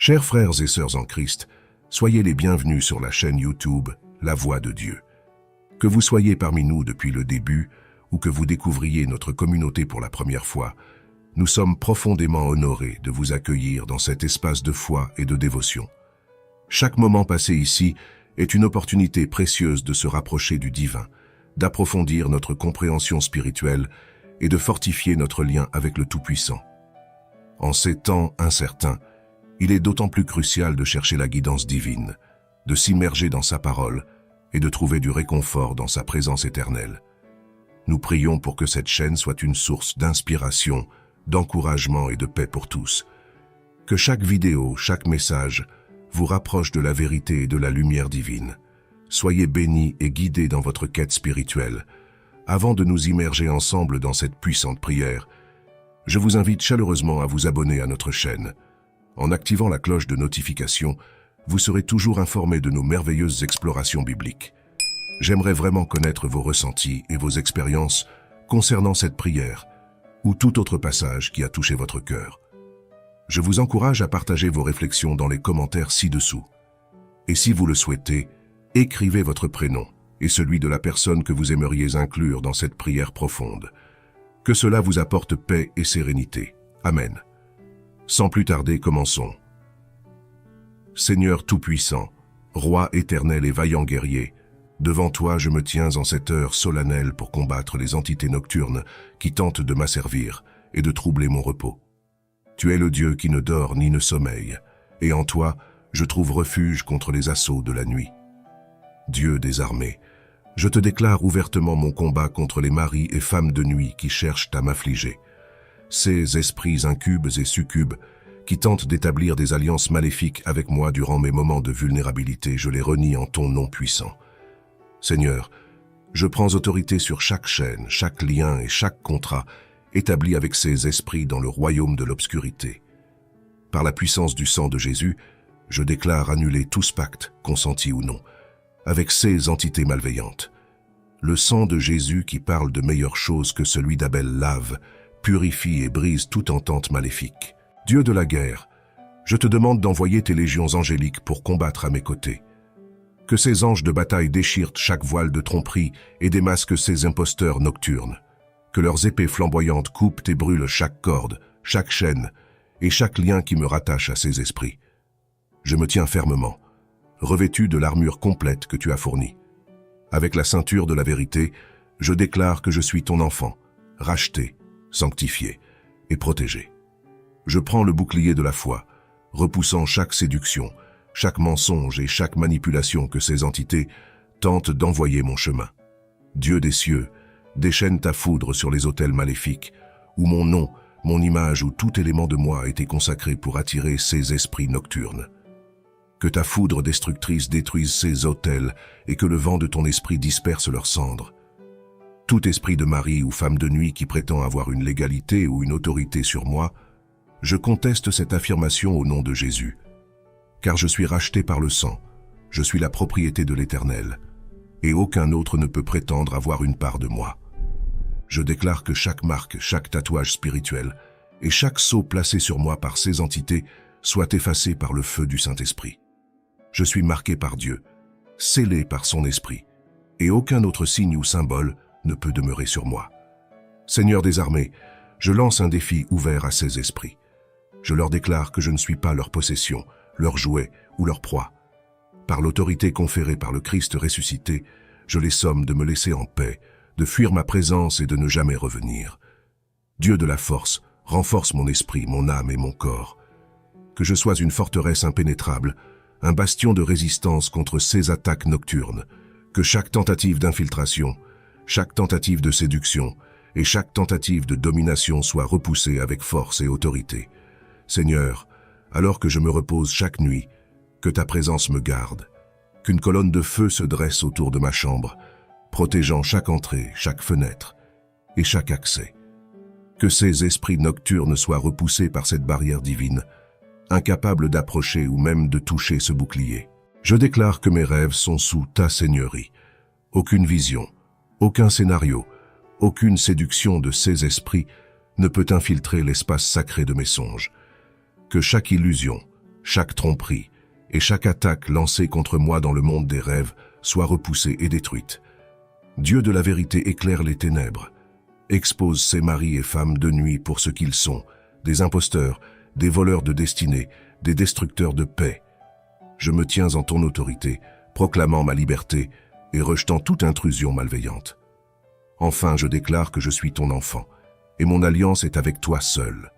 Chers frères et sœurs en Christ, soyez les bienvenus sur la chaîne YouTube La Voix de Dieu. Que vous soyez parmi nous depuis le début ou que vous découvriez notre communauté pour la première fois, nous sommes profondément honorés de vous accueillir dans cet espace de foi et de dévotion. Chaque moment passé ici est une opportunité précieuse de se rapprocher du divin, d'approfondir notre compréhension spirituelle et de fortifier notre lien avec le Tout-Puissant. En ces temps incertains, il est d'autant plus crucial de chercher la guidance divine, de s'immerger dans sa parole et de trouver du réconfort dans sa présence éternelle. Nous prions pour que cette chaîne soit une source d'inspiration, d'encouragement et de paix pour tous. Que chaque vidéo, chaque message vous rapproche de la vérité et de la lumière divine. Soyez bénis et guidés dans votre quête spirituelle. Avant de nous immerger ensemble dans cette puissante prière, je vous invite chaleureusement à vous abonner à notre chaîne. En activant la cloche de notification, vous serez toujours informé de nos merveilleuses explorations bibliques. J'aimerais vraiment connaître vos ressentis et vos expériences concernant cette prière ou tout autre passage qui a touché votre cœur. Je vous encourage à partager vos réflexions dans les commentaires ci-dessous. Et si vous le souhaitez, écrivez votre prénom et celui de la personne que vous aimeriez inclure dans cette prière profonde. Que cela vous apporte paix et sérénité. Amen. Sans plus tarder, commençons. Seigneur Tout-Puissant, Roi éternel et vaillant guerrier, devant toi je me tiens en cette heure solennelle pour combattre les entités nocturnes qui tentent de m'asservir et de troubler mon repos. Tu es le Dieu qui ne dort ni ne sommeille, et en toi je trouve refuge contre les assauts de la nuit. Dieu des armées, je te déclare ouvertement mon combat contre les maris et femmes de nuit qui cherchent à m'affliger. Ces esprits incubes et succubes qui tentent d'établir des alliances maléfiques avec moi durant mes moments de vulnérabilité, je les renie en ton nom puissant. Seigneur, je prends autorité sur chaque chaîne, chaque lien et chaque contrat établi avec ces esprits dans le royaume de l'obscurité. Par la puissance du sang de Jésus, je déclare annuler tout ce pacte, consenti ou non, avec ces entités malveillantes. Le sang de Jésus qui parle de meilleures choses que celui d'Abel lave, purifie et brise toute entente maléfique. Dieu de la guerre, je te demande d'envoyer tes légions angéliques pour combattre à mes côtés. Que ces anges de bataille déchirent chaque voile de tromperie et démasquent ces imposteurs nocturnes. Que leurs épées flamboyantes coupent et brûlent chaque corde, chaque chaîne et chaque lien qui me rattache à ces esprits. Je me tiens fermement, revêtu de l'armure complète que tu as fournie. Avec la ceinture de la vérité, je déclare que je suis ton enfant, racheté, sanctifié et protégé. Je prends le bouclier de la foi, repoussant chaque séduction, chaque mensonge et chaque manipulation que ces entités tentent d'envoyer mon chemin. Dieu des cieux, déchaîne ta foudre sur les autels maléfiques, où mon nom, mon image ou tout élément de moi a été consacré pour attirer ces esprits nocturnes. Que ta foudre destructrice détruise ces autels et que le vent de ton esprit disperse leurs cendres. Tout esprit de mari ou femme de nuit qui prétend avoir une légalité ou une autorité sur moi, je conteste cette affirmation au nom de Jésus. Car je suis racheté par le sang, je suis la propriété de l'Éternel, et aucun autre ne peut prétendre avoir une part de moi. Je déclare que chaque marque, chaque tatouage spirituel et chaque sceau placé sur moi par ces entités soit effacé par le feu du Saint-Esprit. Je suis marqué par Dieu, scellé par son Esprit, et aucun autre signe ou symbole ne peut demeurer sur moi. Seigneur des armées, je lance un défi ouvert à ces esprits. Je leur déclare que je ne suis pas leur possession, leur jouet ou leur proie. Par l'autorité conférée par le Christ ressuscité, je les somme de me laisser en paix, de fuir ma présence et de ne jamais revenir. Dieu de la force, renforce mon esprit, mon âme et mon corps. Que je sois une forteresse impénétrable, un bastion de résistance contre ces attaques nocturnes. Que chaque tentative d'infiltration, chaque tentative de séduction et chaque tentative de domination soit repoussée avec force et autorité. Seigneur, alors que je me repose chaque nuit, que ta présence me garde, qu'une colonne de feu se dresse autour de ma chambre, protégeant chaque entrée, chaque fenêtre et chaque accès. Que ces esprits nocturnes soient repoussés par cette barrière divine, incapables d'approcher ou même de toucher ce bouclier. Je déclare que mes rêves sont sous ta seigneurie. Aucune vision, aucun scénario, aucune séduction de ces esprits ne peut infiltrer l'espace sacré de mes songes. Que chaque illusion, chaque tromperie et chaque attaque lancée contre moi dans le monde des rêves soit repoussée et détruite. Dieu de la vérité éclaire les ténèbres, expose ces maris et femmes de nuit pour ce qu'ils sont, des imposteurs, des voleurs de destinée, des destructeurs de paix. Je me tiens en ton autorité, proclamant ma liberté et rejetant toute intrusion malveillante. Enfin, je déclare que je suis ton enfant, et mon alliance est avec toi seul.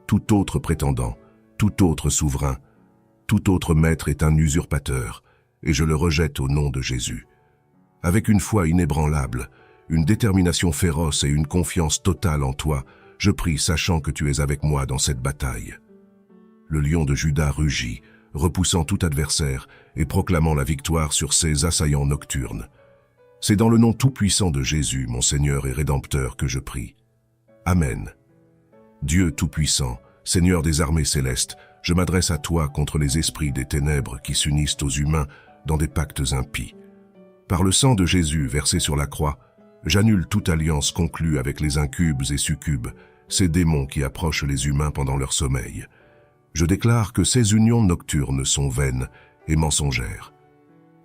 Tout autre prétendant, tout autre souverain, tout autre maître est un usurpateur, et je le rejette au nom de Jésus. Avec une foi inébranlable, une détermination féroce et une confiance totale en toi, je prie sachant que tu es avec moi dans cette bataille. Le lion de Juda rugit, repoussant tout adversaire et proclamant la victoire sur ses assaillants nocturnes. C'est dans le nom tout-puissant de Jésus, mon Seigneur et Rédempteur, que je prie. Amen. Dieu tout-puissant, Seigneur des armées célestes, je m'adresse à toi contre les esprits des ténèbres qui s'unissent aux humains dans des pactes impies. Par le sang de Jésus versé sur la croix, j'annule toute alliance conclue avec les incubes et succubes, ces démons qui approchent les humains pendant leur sommeil. Je déclare que ces unions nocturnes sont vaines et mensongères.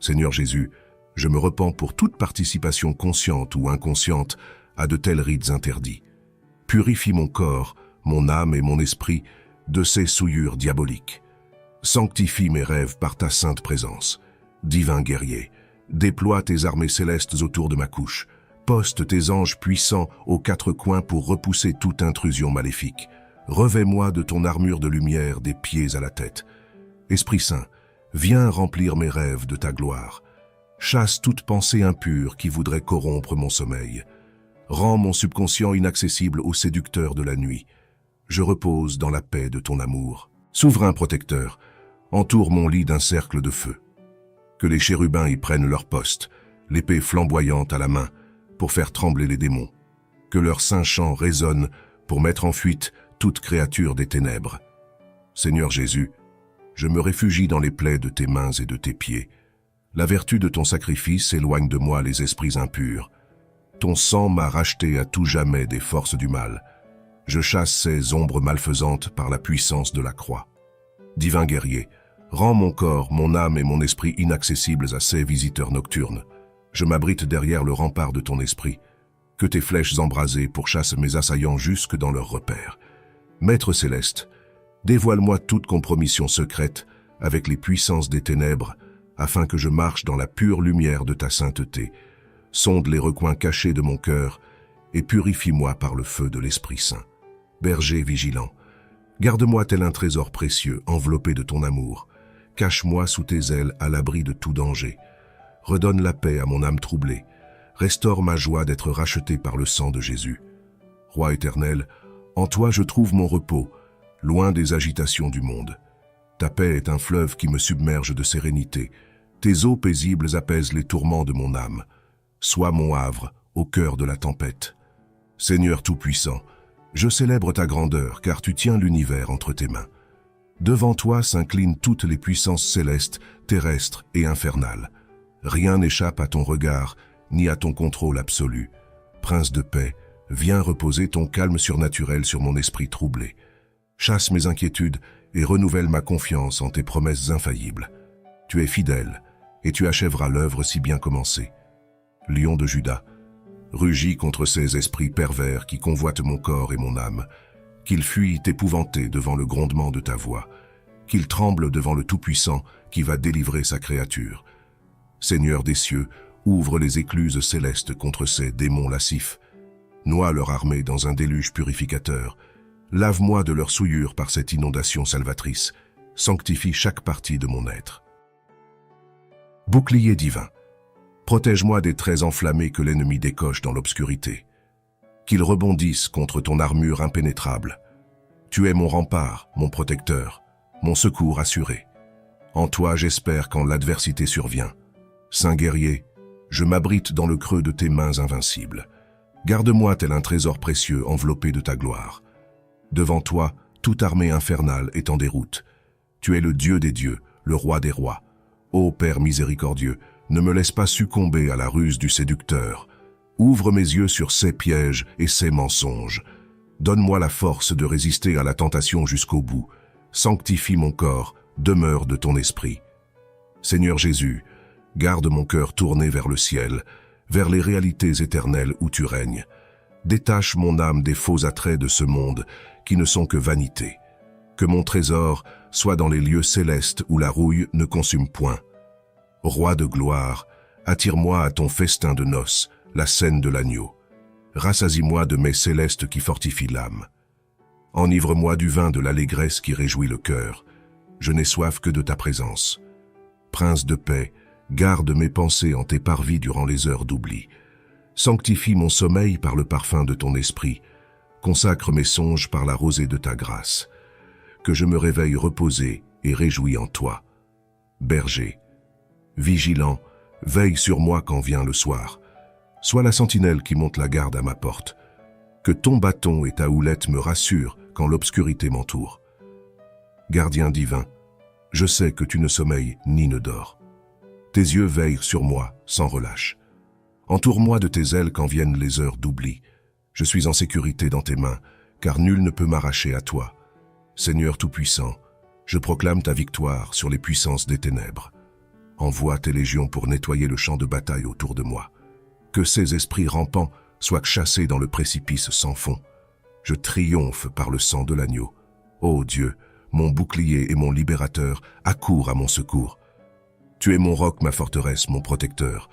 Seigneur Jésus, je me repens pour toute participation consciente ou inconsciente à de tels rites interdits. Purifie mon corps, mon âme et mon esprit de ces souillures diaboliques. Sanctifie mes rêves par ta sainte présence. Divin guerrier, déploie tes armées célestes autour de ma couche. Poste tes anges puissants aux quatre coins pour repousser toute intrusion maléfique. Revêt-moi de ton armure de lumière des pieds à la tête. Esprit Saint, viens remplir mes rêves de ta gloire. Chasse toute pensée impure qui voudrait corrompre mon sommeil. Rends mon subconscient inaccessible aux séducteurs de la nuit. Je repose dans la paix de ton amour. Souverain protecteur, entoure mon lit d'un cercle de feu. Que les chérubins y prennent leur poste, l'épée flamboyante à la main, pour faire trembler les démons. Que leur saint chant résonne pour mettre en fuite toute créature des ténèbres. Seigneur Jésus, je me réfugie dans les plaies de tes mains et de tes pieds. La vertu de ton sacrifice éloigne de moi les esprits impurs. Ton sang m'a racheté à tout jamais des forces du mal. Je chasse ces ombres malfaisantes par la puissance de la croix. Divin guerrier, rends mon corps, mon âme et mon esprit inaccessibles à ces visiteurs nocturnes. Je m'abrite derrière le rempart de ton esprit. Que tes flèches embrasées pourchassent mes assaillants jusque dans leurs repères. Maître céleste, dévoile-moi toute compromission secrète avec les puissances des ténèbres, afin que je marche dans la pure lumière de ta sainteté. Sonde les recoins cachés de mon cœur et purifie-moi par le feu de l'Esprit Saint. Berger vigilant, garde-moi tel un trésor précieux enveloppé de ton amour. Cache-moi sous tes ailes à l'abri de tout danger. Redonne la paix à mon âme troublée. Restaure ma joie d'être racheté par le sang de Jésus. Roi éternel, en toi je trouve mon repos, loin des agitations du monde. Ta paix est un fleuve qui me submerge de sérénité. Tes eaux paisibles apaisent les tourments de mon âme. Sois mon havre au cœur de la tempête. Seigneur Tout-Puissant, je célèbre ta grandeur car tu tiens l'univers entre tes mains. Devant toi s'inclinent toutes les puissances célestes, terrestres et infernales. Rien n'échappe à ton regard, ni à ton contrôle absolu. Prince de paix, viens reposer ton calme surnaturel sur mon esprit troublé. Chasse mes inquiétudes et renouvelle ma confiance en tes promesses infaillibles. Tu es fidèle, et tu achèveras l'œuvre si bien commencée. Lion de Juda, rugis contre ces esprits pervers qui convoitent mon corps et mon âme, qu'ils fuient épouvantés devant le grondement de ta voix, qu'ils tremblent devant le Tout-Puissant qui va délivrer sa créature. Seigneur des cieux, ouvre les écluses célestes contre ces démons lascifs. Noie leur armée dans un déluge purificateur. Lave-moi de leur souillure par cette inondation salvatrice. Sanctifie chaque partie de mon être. Bouclier divin, protège-moi des traits enflammés que l'ennemi décoche dans l'obscurité. Qu'ils rebondissent contre ton armure impénétrable. Tu es mon rempart, mon protecteur, mon secours assuré. En toi j'espère quand l'adversité survient. Saint guerrier, je m'abrite dans le creux de tes mains invincibles. Garde-moi tel un trésor précieux enveloppé de ta gloire. Devant toi, toute armée infernale est en déroute. Tu es le Dieu des dieux, le roi des rois. Ô Père miséricordieux, ne me laisse pas succomber à la ruse du séducteur. Ouvre mes yeux sur ses pièges et ses mensonges. Donne-moi la force de résister à la tentation jusqu'au bout. Sanctifie mon corps, demeure de ton esprit. Seigneur Jésus, garde mon cœur tourné vers le ciel, vers les réalités éternelles où tu règnes. Détache mon âme des faux attraits de ce monde qui ne sont que vanité. Que mon trésor soit dans les lieux célestes où la rouille ne consume point. Roi de gloire, attire-moi à ton festin de noces, la scène de l'agneau. Rassasie-moi de mets célestes qui fortifient l'âme. Enivre-moi du vin de l'allégresse qui réjouit le cœur. Je n'ai soif que de ta présence. Prince de paix, garde mes pensées en tes parvis durant les heures d'oubli. Sanctifie mon sommeil par le parfum de ton esprit. Consacre mes songes par la rosée de ta grâce. Que je me réveille reposé et réjoui en toi. Berger, vigilant, veille sur moi quand vient le soir. Sois la sentinelle qui monte la garde à ma porte. Que ton bâton et ta houlette me rassurent quand l'obscurité m'entoure. Gardien divin, je sais que tu ne sommeilles ni ne dors. Tes yeux veillent sur moi sans relâche. Entoure-moi de tes ailes quand viennent les heures d'oubli. Je suis en sécurité dans tes mains, car nul ne peut m'arracher à toi. Seigneur Tout-Puissant, je proclame ta victoire sur les puissances des ténèbres. Envoie tes légions pour nettoyer le champ de bataille autour de moi. Que ces esprits rampants soient chassés dans le précipice sans fond. Je triomphe par le sang de l'agneau. Ô Dieu, mon bouclier et mon libérateur, accours à mon secours. Tu es mon roc, ma forteresse, mon protecteur.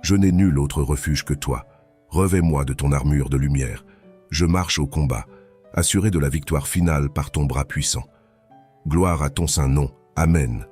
Je n'ai nul autre refuge que toi. Revêt-moi de ton armure de lumière. Je marche au combat, assuré de la victoire finale par ton bras puissant. Gloire à ton saint nom. Amen.